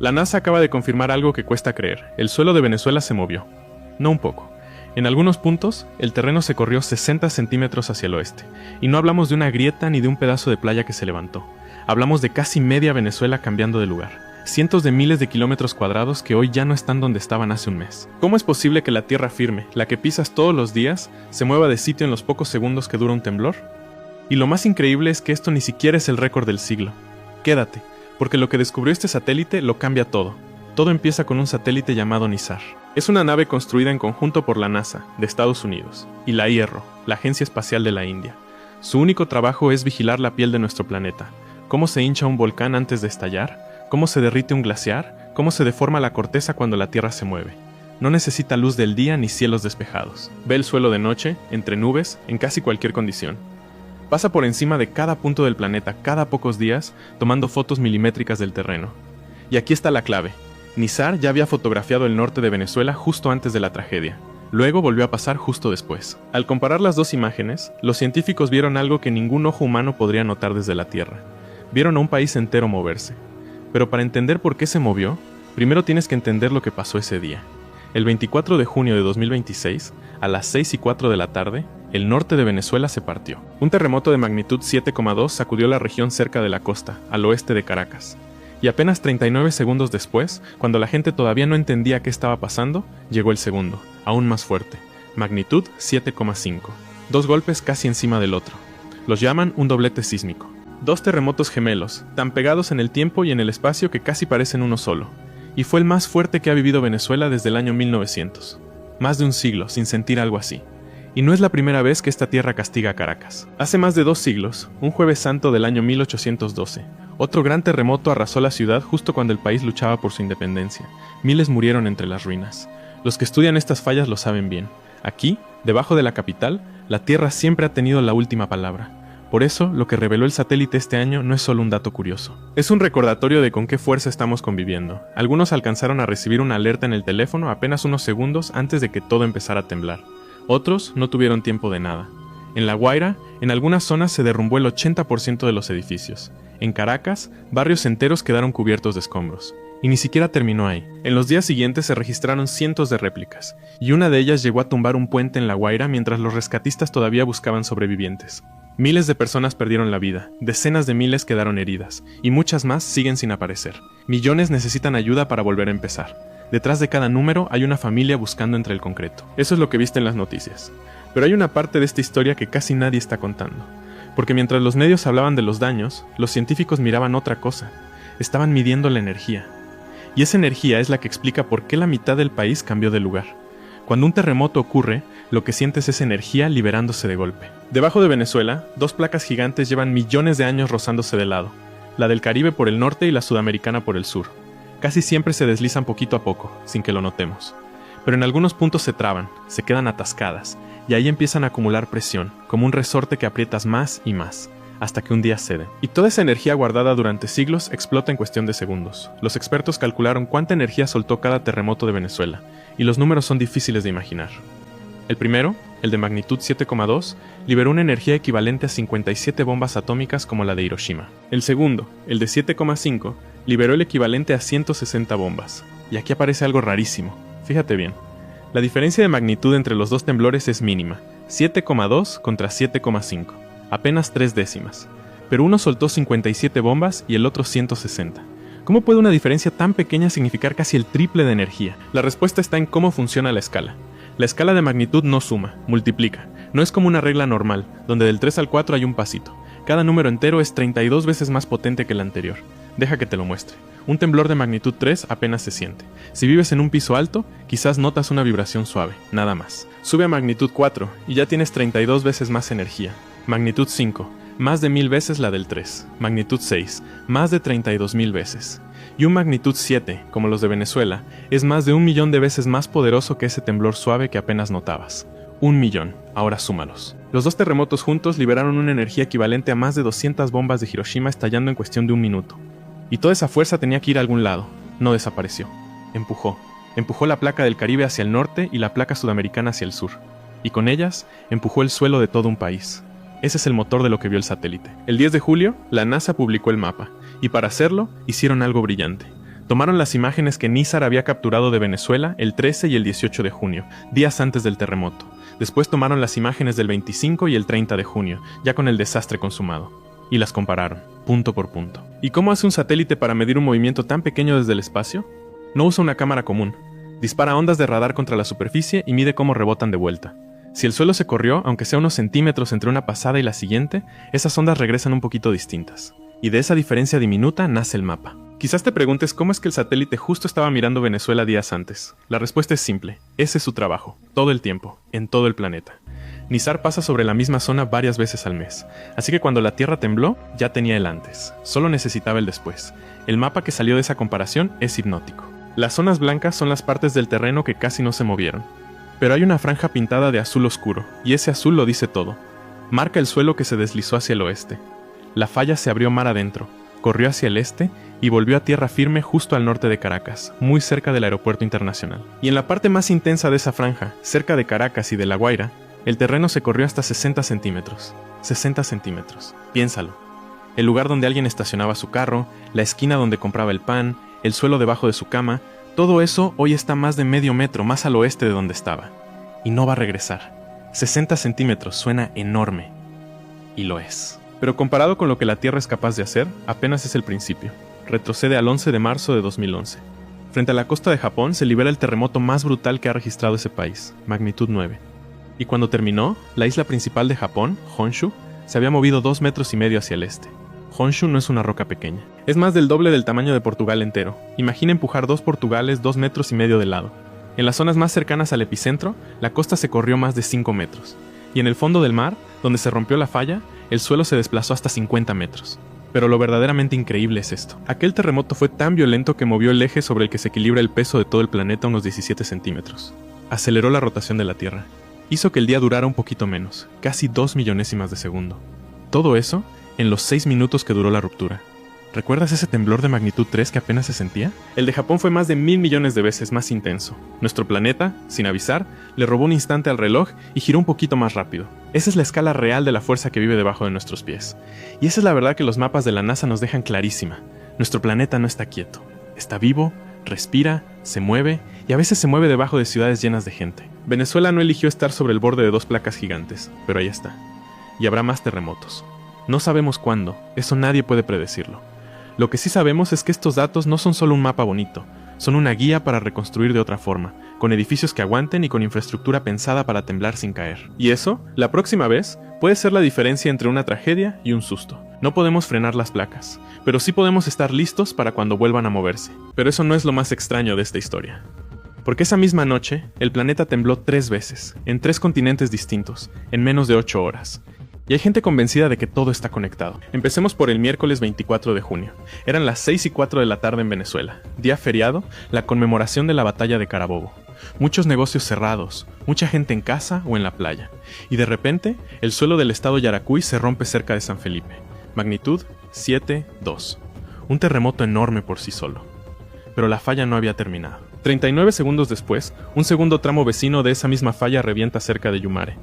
La NASA acaba de confirmar algo que cuesta creer. El suelo de Venezuela se movió. No un poco. En algunos puntos, el terreno se corrió 60 centímetros hacia el oeste. Y no hablamos de una grieta ni de un pedazo de playa que se levantó. Hablamos de casi media Venezuela cambiando de lugar. Cientos de miles de kilómetros cuadrados que hoy ya no están donde estaban hace un mes. ¿Cómo es posible que la tierra firme, la que pisas todos los días, se mueva de sitio en los pocos segundos que dura un temblor? Y lo más increíble es que esto ni siquiera es el récord del siglo. Quédate, porque lo que descubrió este satélite lo cambia todo. Todo empieza con un satélite llamado NISAR. Es una nave construida en conjunto por la NASA, de Estados Unidos, y la ISRO, la Agencia Espacial de la India. Su único trabajo es vigilar la piel de nuestro planeta, cómo se hincha un volcán antes de estallar, cómo se derrite un glaciar, cómo se deforma la corteza cuando la Tierra se mueve. No necesita luz del día ni cielos despejados. Ve el suelo de noche, entre nubes, en casi cualquier condición. Pasa por encima de cada punto del planeta cada pocos días, tomando fotos milimétricas del terreno. Y aquí está la clave. NISAR ya había fotografiado el norte de Venezuela justo antes de la tragedia. Luego volvió a pasar justo después. Al comparar las dos imágenes, los científicos vieron algo que ningún ojo humano podría notar desde la Tierra. Vieron a un país entero moverse. Pero para entender por qué se movió, primero tienes que entender lo que pasó ese día. El 24 de junio de 2026, a las 6:04 de la tarde, el norte de Venezuela se partió. Un terremoto de magnitud 7,2 sacudió la región cerca de la costa, al oeste de Caracas. Y apenas 39 segundos después, cuando la gente todavía no entendía qué estaba pasando, llegó el segundo, aún más fuerte, magnitud 7,5. Dos golpes casi encima del otro. Los llaman un doblete sísmico. Dos terremotos gemelos, tan pegados en el tiempo y en el espacio que casi parecen uno solo. Y fue el más fuerte que ha vivido Venezuela desde el año 1900. Más de un siglo sin sentir algo así. Y no es la primera vez que esta tierra castiga a Caracas. Hace más de 2 siglos, un Jueves Santo del año 1812, otro gran terremoto arrasó la ciudad justo cuando el país luchaba por su independencia. Miles murieron entre las ruinas. Los que estudian estas fallas lo saben bien. Aquí, debajo de la capital, la tierra siempre ha tenido la última palabra. Por eso, lo que reveló el satélite este año no es solo un dato curioso. Es un recordatorio de con qué fuerza estamos conviviendo. Algunos alcanzaron a recibir una alerta en el teléfono apenas unos segundos antes de que todo empezara a temblar. Otros no tuvieron tiempo de nada. En La Guaira, en algunas zonas se derrumbó el 80% de los edificios. En Caracas, barrios enteros quedaron cubiertos de escombros. Y ni siquiera terminó ahí. En los días siguientes se registraron cientos de réplicas, y una de ellas llegó a tumbar un puente en La Guaira mientras los rescatistas todavía buscaban sobrevivientes. Miles de personas perdieron la vida, decenas de miles quedaron heridas, y muchas más siguen sin aparecer. Millones necesitan ayuda para volver a empezar. Detrás de cada número hay una familia buscando entre el concreto. Eso es lo que viste en las noticias. Pero hay una parte de esta historia que casi nadie está contando. Porque mientras los medios hablaban de los daños, los científicos miraban otra cosa. Estaban midiendo la energía. Y esa energía es la que explica por qué la mitad del país cambió de lugar. Cuando un terremoto ocurre, lo que sientes es energía liberándose de golpe. Debajo de Venezuela, 2 placas gigantes llevan millones de años rozándose de lado. La del Caribe por el norte y la sudamericana por el sur. Casi siempre se deslizan poquito a poco, sin que lo notemos. Pero en algunos puntos se traban, se quedan atascadas, y ahí empiezan a acumular presión, como un resorte que aprietas más y más, hasta que un día cede. Y toda esa energía guardada durante siglos explota en cuestión de segundos. Los expertos calcularon cuánta energía soltó cada terremoto de Venezuela, y los números son difíciles de imaginar. El primero, el de magnitud 7,2, liberó una energía equivalente a 57 bombas atómicas como la de Hiroshima. El segundo, el de 7,5, liberó el equivalente a 160 bombas. Y aquí aparece algo rarísimo. Fíjate bien. La diferencia de magnitud entre los dos temblores es mínima, 7,2 contra 7,5, apenas 3 décimas. Pero uno soltó 57 bombas y el otro 160. ¿Cómo puede una diferencia tan pequeña significar casi el triple de energía? La respuesta está en cómo funciona la escala. La escala de magnitud no suma, multiplica. No es como una regla normal, donde del 3 al 4 hay un pasito. Cada número entero es 32 veces más potente que el anterior. Deja que te lo muestre. Un temblor de magnitud 3 apenas se siente. Si vives en un piso alto, quizás notas una vibración suave, nada más. Sube a magnitud 4 y ya tienes 32 veces más energía. Magnitud 5, más de 1000 veces la del 3. Magnitud 6, más de 32,000 veces. Y un magnitud 7, como los de Venezuela, es más de 1.000.000 de veces más poderoso que ese temblor suave que apenas notabas. 1.000.000, ahora súmalos. Los dos terremotos juntos liberaron una energía equivalente a más de 200 bombas de Hiroshima estallando en cuestión de 1 minuto. Y toda esa fuerza tenía que ir a algún lado. No desapareció. Empujó la placa del Caribe hacia el norte y la placa sudamericana hacia el sur. Y con ellas, empujó el suelo de todo un país. Ese es el motor de lo que vio el satélite. El 10 de julio, la NASA publicó el mapa. Y para hacerlo, hicieron algo brillante. Tomaron las imágenes que Nizar había capturado de Venezuela el 13 y el 18 de junio, días antes del terremoto. Después tomaron las imágenes del 25 y el 30 de junio, ya con el desastre consumado. Y las compararon, punto por punto. ¿Y cómo hace un satélite para medir un movimiento tan pequeño desde el espacio? No usa una cámara común. Dispara ondas de radar contra la superficie y mide cómo rebotan de vuelta. Si el suelo se corrió, aunque sea unos centímetros entre una pasada y la siguiente, esas ondas regresan un poquito distintas. Y de esa diferencia diminuta nace el mapa. Quizás te preguntes cómo es que el satélite justo estaba mirando Venezuela días antes. La respuesta es simple. Ese es su trabajo, todo el tiempo, en todo el planeta. Nizar pasa sobre la misma zona varias veces al mes, así que cuando la Tierra tembló, ya tenía el antes. Solo necesitaba el después. El mapa que salió de esa comparación es hipnótico. Las zonas blancas son las partes del terreno que casi no se movieron. Pero hay una franja pintada de azul oscuro, y ese azul lo dice todo. Marca el suelo que se deslizó hacia el oeste. La falla se abrió mar adentro, corrió hacia el este y volvió a tierra firme justo al norte de Caracas, muy cerca del aeropuerto internacional. Y en la parte más intensa de esa franja, cerca de Caracas y de La Guaira, el terreno se corrió hasta 60 centímetros. 60 centímetros. Piénsalo. El lugar donde alguien estacionaba su carro, la esquina donde compraba el pan, el suelo debajo de su cama, todo eso hoy está más de medio metro más al oeste de donde estaba. Y no va a regresar. 60 centímetros suena enorme. Y lo es. Pero comparado con lo que la Tierra es capaz de hacer, apenas es el principio. Retrocede al 11 de marzo de 2011. Frente a la costa de Japón se libera el terremoto más brutal que ha registrado ese país, magnitud 9. Y cuando terminó, la isla principal de Japón, Honshu, se había movido 2,5 metros hacia el este. Honshu no es una roca pequeña. Es más del doble del tamaño de Portugal entero. Imagina empujar 2 Portugales 2,5 metros de lado. En las zonas más cercanas al epicentro, la costa se corrió más de 5 metros. Y en el fondo del mar, donde se rompió la falla, el suelo se desplazó hasta 50 metros. Pero lo verdaderamente increíble es esto. Aquel terremoto fue tan violento que movió el eje sobre el que se equilibra el peso de todo el planeta unos 17 centímetros. Aceleró la rotación de la Tierra. Hizo que el día durara un poquito menos, casi 2 millonésimas de segundo. Todo eso en los 6 minutos que duró la ruptura. ¿Recuerdas ese temblor de magnitud 3 que apenas se sentía? El de Japón fue más de 1,000 millones de veces más intenso. Nuestro planeta, sin avisar, le robó un instante al reloj y giró un poquito más rápido. Esa es la escala real de la fuerza que vive debajo de nuestros pies. Y esa es la verdad que los mapas de la NASA nos dejan clarísima. Nuestro planeta no está quieto. Está vivo, respira, se mueve y a veces se mueve debajo de ciudades llenas de gente. Venezuela no eligió estar sobre el borde de 2 placas gigantes, pero ahí está. Y habrá más terremotos. No sabemos cuándo, eso nadie puede predecirlo. Lo que sí sabemos es que estos datos no son solo un mapa bonito, son una guía para reconstruir de otra forma, con edificios que aguanten y con infraestructura pensada para temblar sin caer. Y eso, la próxima vez, puede ser la diferencia entre una tragedia y un susto. No podemos frenar las placas, pero sí podemos estar listos para cuando vuelvan a moverse. Pero eso no es lo más extraño de esta historia. Porque esa misma noche, el planeta tembló 3 veces, en 3 continentes distintos, en menos de 8 horas. Y hay gente convencida de que todo está conectado. Empecemos por el miércoles 24 de junio. Eran las 6:04 de la tarde en Venezuela. Día feriado, la conmemoración de la batalla de Carabobo. Muchos negocios cerrados, mucha gente en casa o en la playa. Y de repente, el suelo del estado Yaracuy se rompe cerca de San Felipe. Magnitud 7,2. Un terremoto enorme por sí solo. Pero la falla no había terminado. 39 segundos después, un segundo tramo vecino de esa misma falla revienta cerca de Yumare.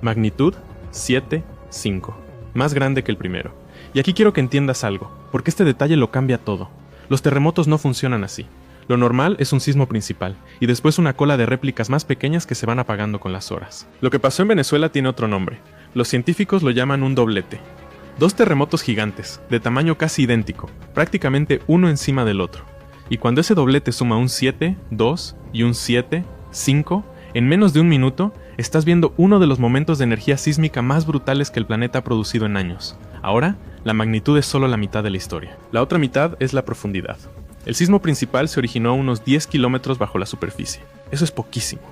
Magnitud 7,5. Más grande que el primero. Y aquí quiero que entiendas algo, porque este detalle lo cambia todo. Los terremotos no funcionan así. Lo normal es un sismo principal, y después una cola de réplicas más pequeñas que se van apagando con las horas. Lo que pasó en Venezuela tiene otro nombre. Los científicos lo llaman un doblete. 2 terremotos gigantes, de tamaño casi idéntico, prácticamente uno encima del otro. Y cuando ese doblete suma un 7, 2 y un 7, 5, en menos de un minuto, estás viendo uno de los momentos de energía sísmica más brutales que el planeta ha producido en años. Ahora, la magnitud es solo la mitad de la historia. La otra mitad es la profundidad. El sismo principal se originó a unos 10 kilómetros bajo la superficie. Eso es poquísimo.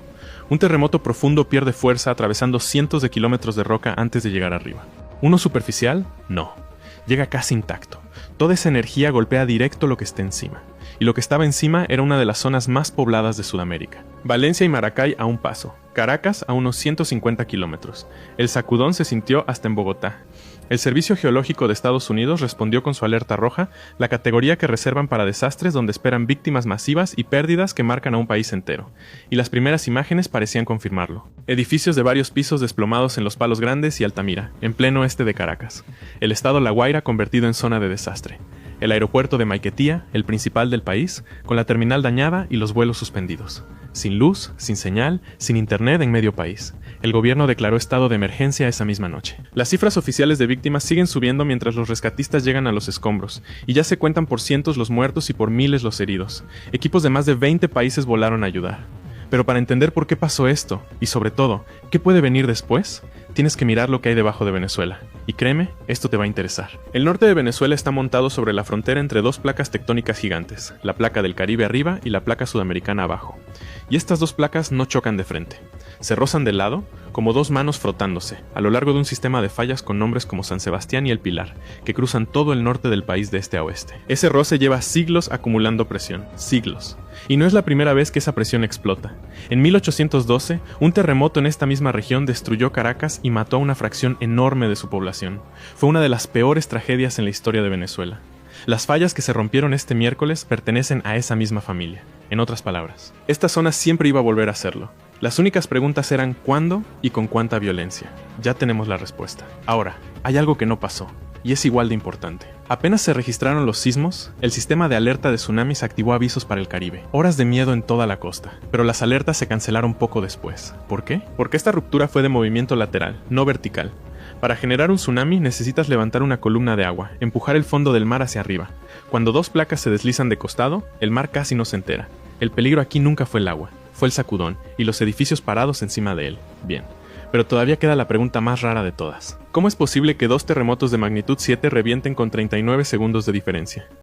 Un terremoto profundo pierde fuerza atravesando cientos de kilómetros de roca antes de llegar arriba. ¿Uno superficial? No. Llega casi intacto. Toda esa energía golpea directo lo que esté encima. Y lo que estaba encima era una de las zonas más pobladas de Sudamérica. Valencia y Maracay a un paso. Caracas a unos 150 kilómetros. El sacudón se sintió hasta en Bogotá. El Servicio Geológico de Estados Unidos respondió con su alerta roja, la categoría que reservan para desastres donde esperan víctimas masivas y pérdidas que marcan a un país entero. Y las primeras imágenes parecían confirmarlo. Edificios de varios pisos desplomados en Los Palos Grandes y Altamira, en pleno este de Caracas. El estado La Guaira convertido en zona de desastre. el aeropuerto de Maiquetía, el principal del país, con la terminal dañada y los vuelos suspendidos. Sin luz, sin señal, sin internet en medio país. El gobierno declaró estado de emergencia esa misma noche. Las cifras oficiales de víctimas siguen subiendo mientras los rescatistas llegan a los escombros, y ya se cuentan por cientos los muertos y por miles los heridos. Equipos de más de 20 países volaron a ayudar. Pero para entender por qué pasó esto, y sobre todo, qué puede venir después, tienes que mirar lo que hay debajo de Venezuela. Y créeme, esto te va a interesar. El norte de Venezuela está montado sobre la frontera entre dos placas tectónicas gigantes, la placa del Caribe arriba y la placa sudamericana abajo. Y estas dos placas no chocan de frente. Se rozan de lado, como dos manos frotándose, a lo largo de un sistema de fallas con nombres como San Sebastián y El Pilar, que cruzan todo el norte del país de este a oeste. Ese roce lleva siglos acumulando presión, siglos. Y no es la primera vez que esa presión explota. En 1812, un terremoto en esta misma región destruyó Caracas y mató a una fracción enorme de su población. Fue una de las peores tragedias en la historia de Venezuela. Las fallas que se rompieron este miércoles pertenecen a esa misma familia. En otras palabras, esta zona siempre iba a volver a hacerlo. Las únicas preguntas eran cuándo y con cuánta violencia. Ya tenemos la respuesta. Ahora, hay algo que no pasó, y es igual de importante. Apenas se registraron los sismos, el sistema de alerta de tsunamis activó avisos para el Caribe. Horas de miedo en toda la costa, pero las alertas se cancelaron poco después. ¿Por qué? Porque esta ruptura fue de movimiento lateral, no vertical. Para generar un tsunami necesitas levantar una columna de agua, empujar el fondo del mar hacia arriba. Cuando dos placas se deslizan de costado, el mar casi no se entera. El peligro aquí nunca fue el agua, fue el sacudón y los edificios parados encima de él. Bien. Pero todavía queda la pregunta más rara de todas. ¿Cómo es posible que dos terremotos de magnitud 7 revienten con 39 segundos de diferencia?